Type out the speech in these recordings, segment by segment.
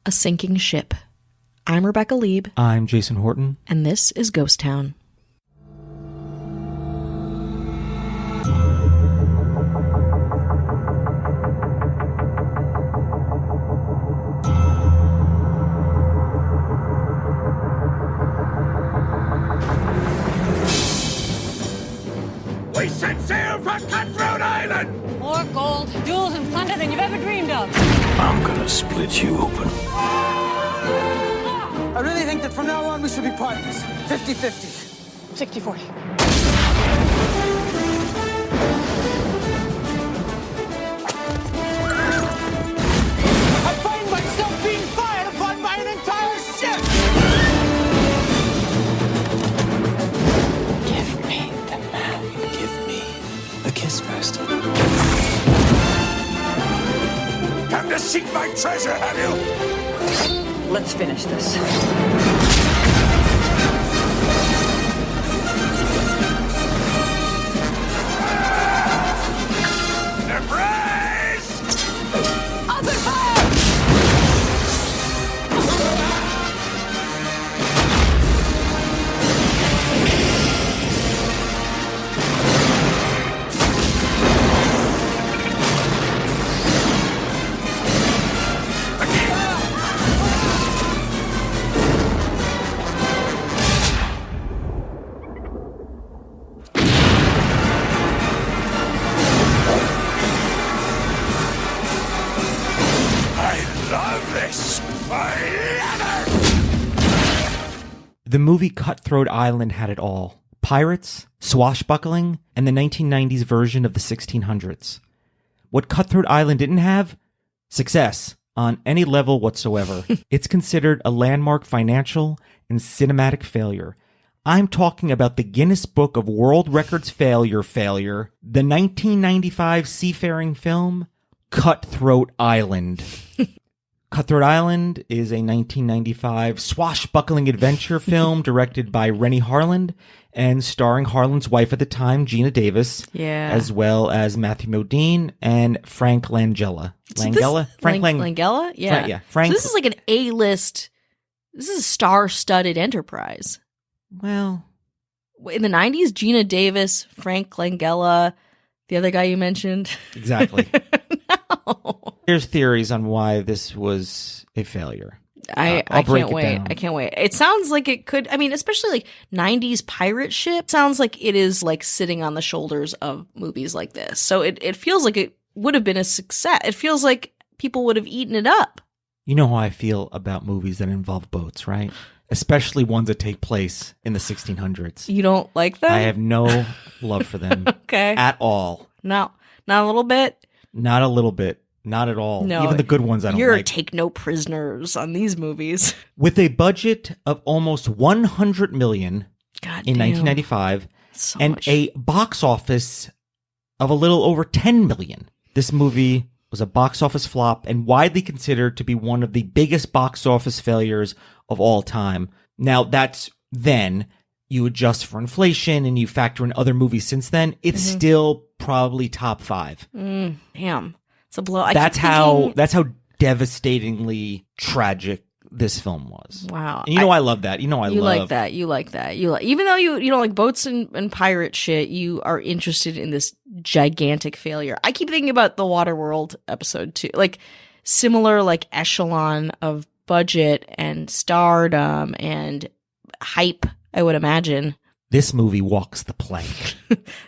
A sinking ship. I'm Rebecca Lieb. I'm Jason Horton. And this is Ghost Town. We set sail for Cutthroat Island! More gold, jewels, and plunder than you've ever dreamed of. I'm gonna split you open. I really think that from now on we should be partners. 50-50. 60-40. I find myself being fired upon by an entire ship! Give me the map. Give me a kiss first. Come to seek my treasure, have you? Let's finish this. Surprise! Open fire! The movie Cutthroat Island had it all. Pirates, swashbuckling, and the 1990s version of the 1600s. What Cutthroat Island didn't have? Success on any level whatsoever. It's considered a landmark financial and cinematic failure. I'm talking about the Guinness Book of World Records failure, the 1995 seafaring film, Cutthroat Island. Cutthroat Island is a 1995 swashbuckling adventure film directed by Rennie Harland and starring Harland's wife at the time, Gina Davis, as well as Matthew Modine and Frank Langella. Langella? Yeah. Frank. So this is like an A-list, this is a star-studded enterprise. Well, in the 90s, Gina Davis, Frank Langella, the other guy you mentioned. Exactly. No. There's theories on why this was a failure. I break can't it wait. down. I can't wait. It sounds like it could, I mean, especially like 90s pirate ship, sounds like it is like sitting on the shoulders of movies like this. So it feels like it would have been a success. It feels like people would have eaten it up. You know how I feel about movies that involve boats, right? Especially ones that take place in the 1600s. You don't like them? I have no love for them. Okay. At all. No, not a little bit? Not a little bit. Not at all. No, even the good ones I don't You're like. take no prisoners on these movies. With a budget of almost $100 million God in damn. 1995 So and much. a box office of a little over $10 million, this movie was a box office flop and widely considered to be one of the biggest box office failures of all time. Now, that's then. You adjust for inflation and you factor in other movies since then, it's still probably top 5. Damn. It's a blow. That's how devastatingly tragic this film was. Wow. And I love that. You like that. You like that. Even though you don't like boats and pirate shit, you are interested in this gigantic failure. I keep thinking about the Waterworld episode too. Like similar like echelon of budget and stardom and hype, I would imagine. This movie walks the plank.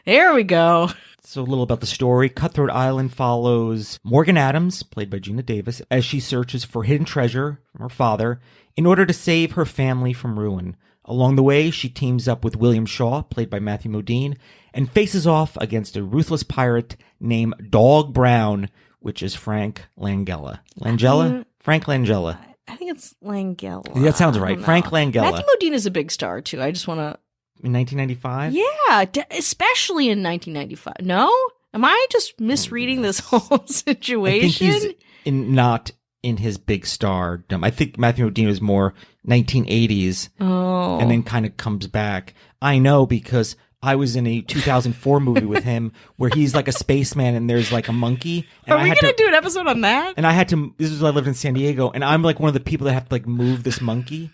There we go. So a little about the story. Cutthroat Island follows Morgan Adams, played by Gina Davis, as she searches for hidden treasure from her father in order to save her family from ruin. Along the way, she teams up with William Shaw, played by Matthew Modine, and faces off against a ruthless pirate named Dog Brown, which is Frank Langella. Frank Langella. I think it's Langella. That sounds right. Frank Langella. Matthew Modine is a big star, too. I just want to... In 1995? Yeah, especially in 1995. No? Am I just misreading this whole situation? I think he's not in his big stardom. I think Matthew Modine is more 1980s and then kind of comes back. I know because I was in a 2004 movie with him where he's like a spaceman and there's like a monkey. And Are we going to do an episode on that? And I had to, this is when I lived in San Diego, and I'm like one of the people that have to like move this monkey.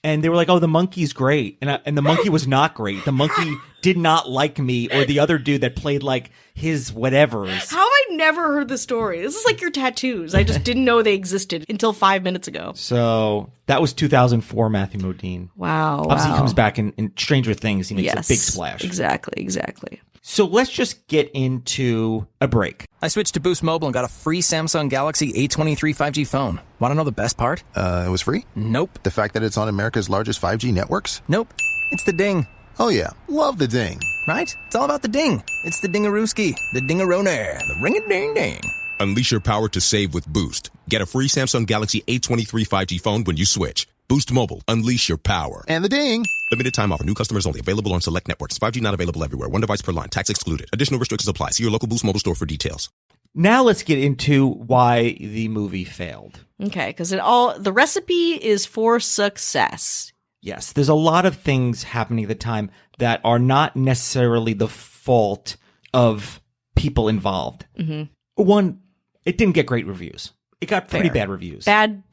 And they were like, oh, the monkey's great. And the monkey was not great. The monkey did not like me or the other dude that played like his whatevers. How have I never heard the story? This is like your tattoos. I just didn't know they existed until 5 minutes ago. So that was 2004 Matthew Modine. Wow. Obviously, he comes back in Stranger Things. He makes Yes, a big splash. Exactly. So let's just get into a break. I switched to Boost Mobile and got a free Samsung Galaxy A23 5G phone. Want to know the best part? It was free? Nope. The fact that it's on America's largest 5G networks? Nope. It's the ding. Oh yeah, love the ding. Right? It's all about the ding. It's the dingarooski, the dingaroner, the ring-a-ding-ding. Unleash your power to save with Boost. Get a free Samsung Galaxy A23 5G phone when you switch. Boost Mobile. Unleash your power. And the ding. Limited time offer. New customers only. Available on select networks. 5G not available everywhere. One device per line. Tax excluded. Additional restrictions apply. See your local Boost Mobile store for details. Now let's get into why the movie failed. Okay, because the recipe is for success. Yes, there's a lot of things happening at the time that are not necessarily the fault of people involved. Mm-hmm. One, it didn't get great reviews. It got pretty bad reviews. Bad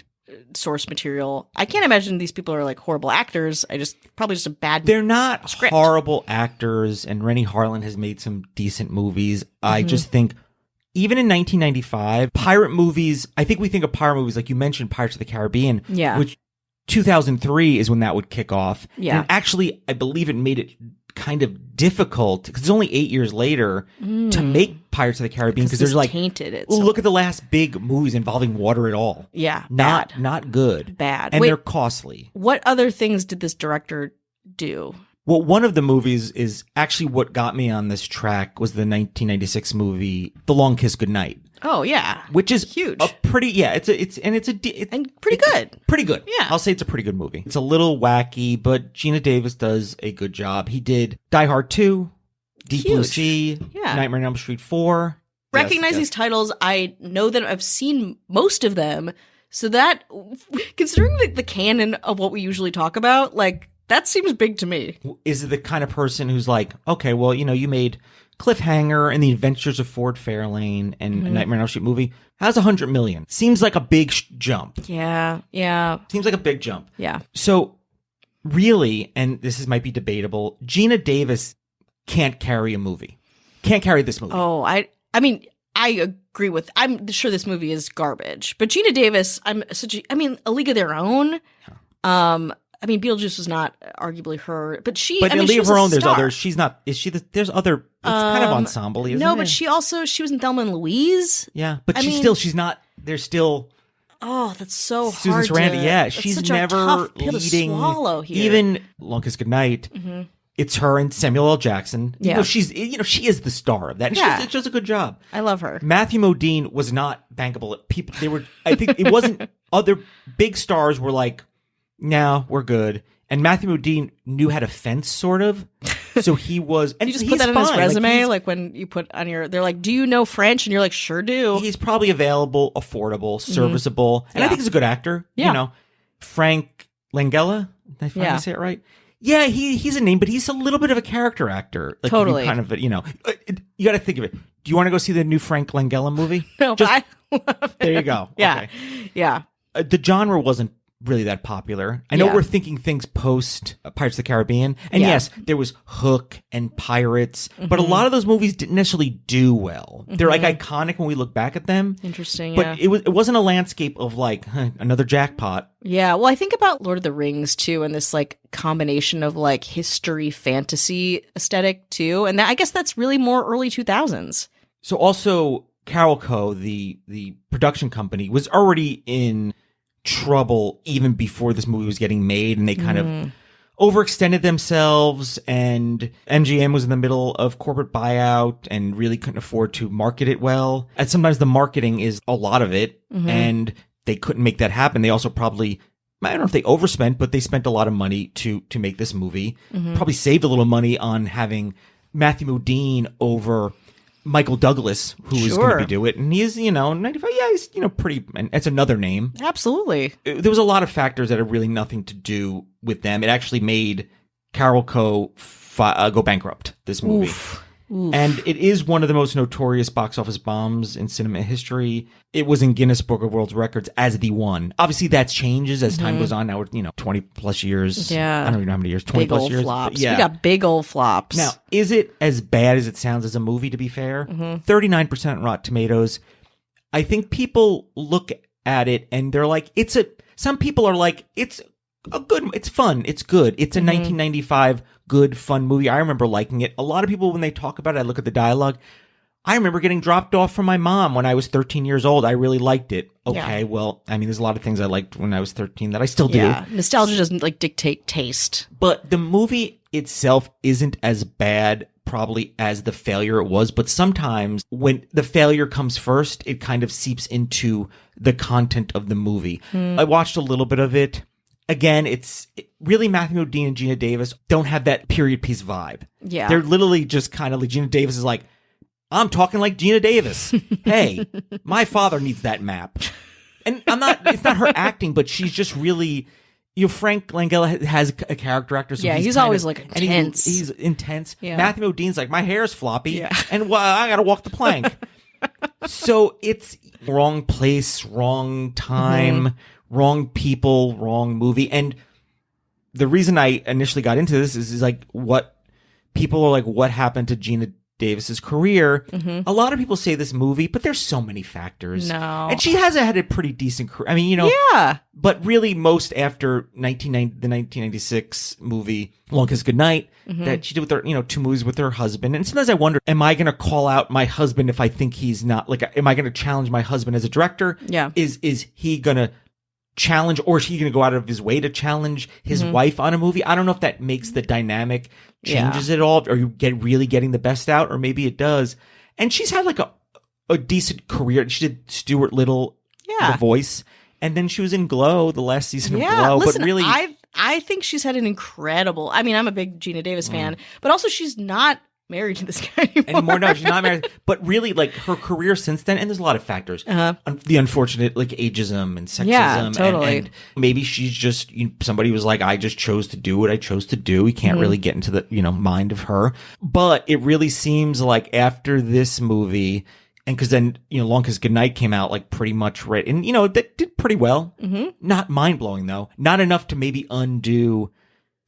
source material. I can't imagine these people are like horrible actors. Probably just a bad They're not script. Horrible actors, and Rennie Harlan has made some decent movies. I just think even in 1995, pirate movies, I think we think of pirate movies like you mentioned Pirates of the Caribbean, which 2003 is when that would kick off. Yeah. And actually, I believe it made it kind of difficult because it's only 8 years later to make Pirates of the Caribbean because there's like tainted it. Look at the last big movies involving water at all. Yeah, not good. Bad. And they're costly. What other things did this director do? Well, one of the movies is actually what got me on this track was the 1996 movie The Long Kiss Goodnight. Oh yeah, which is huge. Pretty good. Pretty good. Yeah, I'll say it's a pretty good movie. It's a little wacky, but Gina Davis does a good job. He did Die Hard 2, Deep Blue Sea, Nightmare on Elm Street 4. Recognize these titles. I know that I've seen most of them. So that, considering the canon of what we usually talk about, like that seems big to me. Is it the kind of person who's like, okay, well, you made Cliffhanger and The Adventures of Ford Fairlane and a Nightmare on Elm Street movie has 100 million. Seems like a big jump. Yeah. Seems like a big jump. Yeah. So really, and might be debatable, Gina Davis can't carry a movie. Can't carry this movie. Oh, I mean, I agree with. I'm sure this movie is garbage, but Gina Davis, A League of Their Own. I mean, Beetlejuice was not arguably her, but she. But in League of Her Own, there's star. others. She's not. Is she? There's other. It's kind of ensemble. Isn't no, it? but she was in Thelma and Louise. Yeah, but she's not. There's still. Oh, that's so Susan hard. Sarandon. Yeah, that's she's such never a tough pill leading. To swallow here. Even Long Kiss Goodnight. Mm-hmm. It's her and Samuel L. Jackson. Yeah, she is the star of that. And she does a good job. I love her. Matthew Modine was not bankable. People, they were. I think it wasn't. Other big stars were like, "No, we're good." And Matthew Modine knew how to fence, sort of. So he was, and you just put that in his resume, like when you put on your, they're like, "Do you know French?" And you're like, "Sure do." He's probably available, affordable, serviceable, and I think he's a good actor. Yeah. Frank Langella. Did I finally say it right? Yeah, he's a name, but he's a little bit of a character actor. Like, totally. Kind of, you got to think of it. Do you want to go see the new Frank Langella movie? No, but I love it. There you go. Yeah, okay. Yeah. The genre wasn't really that popular. I know we're thinking things post Pirates of the Caribbean. And yes, there was Hook and Pirates, but a lot of those movies didn't necessarily do well. They're like iconic when we look back at them. Interesting, but it wasn't a landscape of like another jackpot. Yeah, well, I think about Lord of the Rings too, and this like combination of like history fantasy aesthetic too. And I guess that's really more early 2000s. So also Carolco, the production company, was already in trouble even before this movie was getting made, and they kind of overextended themselves, and MGM was in the middle of corporate buyout and really couldn't afford to market it well. And sometimes the marketing is a lot of it, and they couldn't make that happen. They also probably, I don't know if they overspent, but they spent a lot of money to make this movie. Probably saved a little money on having Matthew Modine over Michael Douglas, who is going to be do it. And he's, 95. Yeah, he's, pretty, and it's another name. Absolutely. There was a lot of factors that had really nothing to do with them. It actually made Carolco go bankrupt, this movie. Oof. And it is one of the most notorious box office bombs in cinema history. It was in Guinness Book of World Records as the one. Obviously, that changes as time goes on. Now we're, 20 plus years. Yeah. I don't even know how many years. 20 Big plus old years. flops. Yeah. We got big old flops. Now, is it as bad as it sounds as a movie, to be fair? 39% on Rotten Tomatoes. I think people look at it and they're like, some people are like, it's fun. It's good. It's a 1995 good, fun movie. I remember liking it. A lot of people, when they talk about it, I look at the dialogue. I remember getting dropped off from my mom when I was 13 years old. I really liked it. Okay, Yeah. well, I mean, there's a lot of things I liked when I was 13 that I still do. Yeah, nostalgia doesn't like dictate taste. But the movie itself isn't as bad probably as the failure it was. But sometimes when the failure comes first, it kind of seeps into the content of the movie. I watched a little bit of it. Again, really Matthew Modine and Gina Davis don't have that period piece vibe. Yeah. They're literally just kind of like, Gina Davis is like, I'm talking like Gina Davis. Hey, my father needs that map. And it's not her acting, but she's just really, Frank Langella has a character actor. So He's always like intense. He's intense. Yeah. Matthew Modine's like, my hair's floppy Yeah. and I got to walk the plank. So it's wrong place, wrong time, wrong people, wrong movie. And the reason I initially got into this is like what people are like, what happened to Gina Davis's career? A lot of people say this movie, but there's so many factors. No. And she has had a pretty decent career. I mean, Yeah. but really most after the 1996 movie Long Kiss Goodnight that she did with her, 2 movies with her husband. And sometimes I wonder, am I going to call out my husband if I think he's not, like, am I going to challenge my husband as a director? Yeah. Is he going to challenge, or is he going to go out of his way to challenge his wife on a movie? I don't know if that makes the dynamic changes it all, or you really getting the best out, or maybe it does. And she's had like a decent career. She did Stuart Little, The Voice, and then she was in Glow, the last season of Glow. Listen, but really, I think she's had an incredible. I mean, I'm a big Gina Davis fan, but also she's not married to this guy anymore. No, she's not married. But really, like, her career since then, and there's a lot of factors. The unfortunate, like, ageism and sexism. Yeah, totally. And maybe she's just, somebody was like, I just chose to do what I chose to do. We can't really get into the, mind of her. But it really seems like after this movie, and because then, Long Kiss Goodnight came out, like, pretty much right. And, that did pretty well. Not mind-blowing, though. Not enough to maybe undo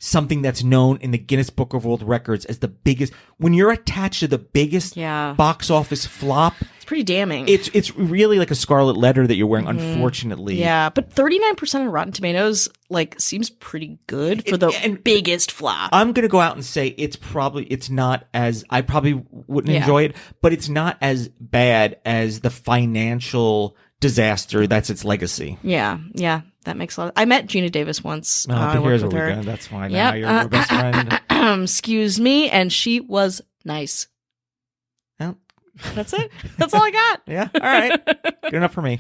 something that's known in the Guinness Book of World Records as the biggest. When you're attached to the biggest box office flop, It's pretty damning. it's really like a scarlet letter that you're wearing, unfortunately. Yeah, but 39% on Rotten Tomatoes seems pretty good for the biggest flop. I'm going to go out and say it's not as, I probably wouldn't enjoy it, but it's not as bad as the financial disaster that's its legacy. Yeah, that makes a lot. I met Gina Davis once. But I here's worked what with we're her. going. That's fine. Yep. Now you're your best friend. Excuse me, and she was nice. Well, That's it. That's all I got. yeah. All right. Good enough for me.